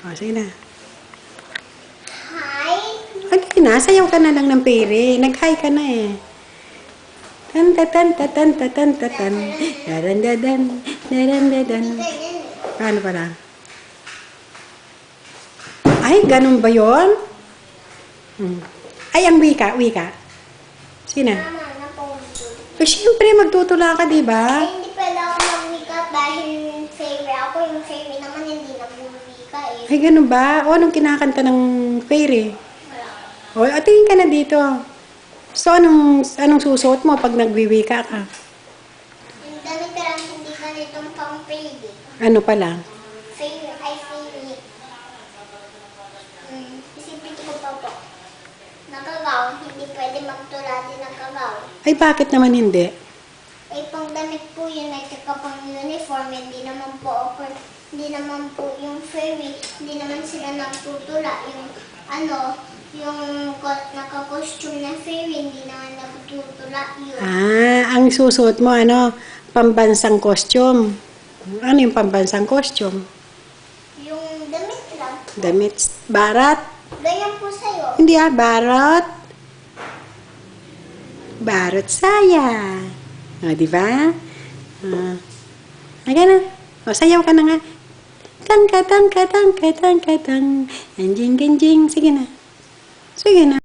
O, sige na. Hi. Okay na, sayaw ka na lang ng pere. Nag-hi ka na eh. Tan ta tan ta tan ta tan ta tan. Dadan dadan. Dadan dadan. Ganyan. Paano pala? Ay, ganun ba yun? Ay, ang wika, wika. Sige na. Mama, napaulit. Eh, syempre, magtutula ka, di ba? Hindi pwede ako mag-wika dahil fairy ako. Yung fairy naman hindi nag-wika eh. Ay, ganun ba? O, anong kinakanta ng fairy? Wala. O, tingin ka na dito. So, anong susuot mo pag nagwiwika ka? Yung damit lang hindi ganitong pang fairy. Ano pala? Fairy ay fairy. Isipin ko pa po. Nakagaw, hindi pwede magtula din ng kagaw. Ay, bakit naman hindi? Eh, pang damit po yun ay tsaka pang uniform, hindi naman po yung fairy, hindi naman sila nagtutula. Yung naka-costume na fairy, hindi naman nagtutula yun. Ah, ang susuot mo, pambansang costume. Ano yung pambansang costume? Yung damit lang. Damit, barat? Ganyan po sa'yo. Hindi barat. Barot saya. O, di ba? Na. O, sayaw ka na nga. Tang ka tang ka tang ka tang ka tang. Anjing ganjing. Sige na. Sige na.